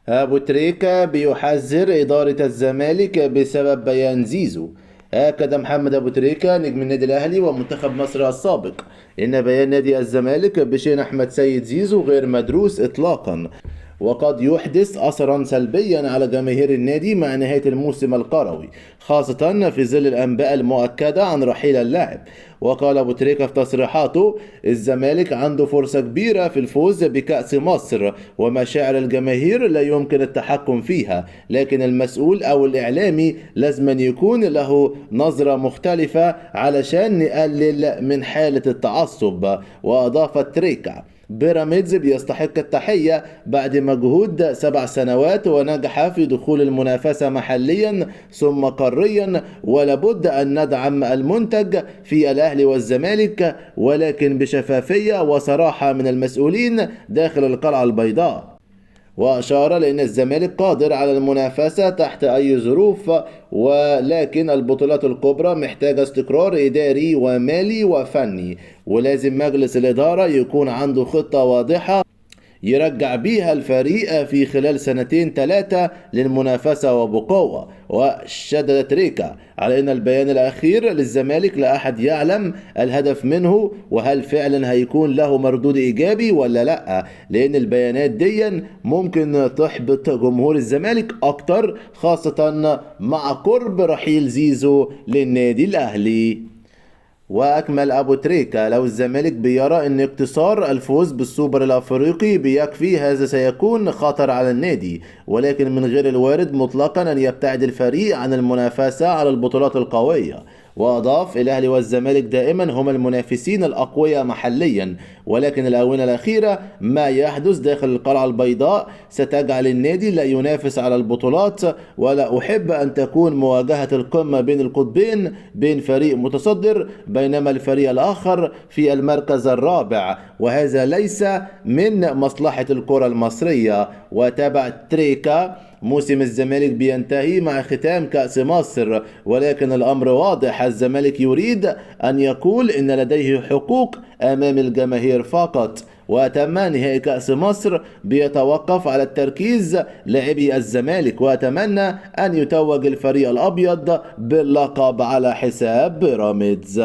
أبو تريكة بيحذر إدارة الزمالك بسبب بيان زيزو. أكد محمد أبو تريكة نجم النادي الأهلي ومنتخب مصر السابق إن بيان نادي الزمالك بشأن أحمد سيد زيزو غير مدروس إطلاقا، وقد يحدث أثرا سلبيا على جماهير النادي مع نهاية الموسم القروي، خاصة في ظل الأنباء المؤكدة عن رحيل اللاعب. وقال أبو تريكة في تصريحاته: الزمالك عنده فرصة كبيرة في الفوز بكأس مصر، ومشاعر الجماهير لا يمكن التحكم فيها، لكن المسؤول أو الإعلامي لازم يكون له نظرة مختلفة علشان نقلل من حالة التعصب. وأضاف تريكة: بيراميدز بيستحق التحية بعد مجهود 7 سنوات، ونجح في دخول المنافسة محليا ثم قاريا، ولابد أن ندعم المنتج في الأهلي والزمالك، ولكن بشفافية وصراحة من المسؤولين داخل القلعة البيضاء. وأشار لأن الزمالك قادر على المنافسة تحت أي ظروف، ولكن البطولات الكبرى محتاجة استقرار إداري ومالي وفني، ولازم مجلس الإدارة يكون عنده خطة واضحة يرجع بيها الفريق في خلال 2 3 للمنافسة وبقوة. وشدد تريكا على أن البيان الأخير للزمالك لا أحد يعلم الهدف منه، وهل فعلا هيكون له مردود إيجابي ولا لا، لأن البيانات دي ممكن تحبط جمهور الزمالك أكتر، خاصة مع قرب رحيل زيزو للنادي الأهلي. وأكمل أبو تريكة: لو الزمالك بيرى أن اقتصار الفوز بالسوبر الأفريقي بيكفي، هذا سيكون خطر على النادي، ولكن من غير الوارد مطلقا أن يبتعد الفريق عن المنافسة على البطولات القوية. وأضاف: الأهلي والزمالك دائما هما المنافسين الأقوياء محليا، ولكن الآونة الأخيرة ما يحدث داخل القلعة البيضاء ستجعل النادي لا ينافس على البطولات، ولا أحب أن تكون مواجهة القمة بين القطبين، بين فريق متصدر بينما الفريق الآخر في المركز الرابع، وهذا ليس من مصلحة الكرة المصرية. وتابع تريكا: موسم الزمالك بينتهي مع ختام كأس مصر، ولكن الأمر واضح، الزمالك يريد أن يقول إن لديه حقوق أمام الجماهير فقط. وأتم نهائي كأس مصر بيتوقف على التركيز لاعبي الزمالك، وأتمنى أن يتوج الفريق الأبيض باللقب على حساب بيراميدز.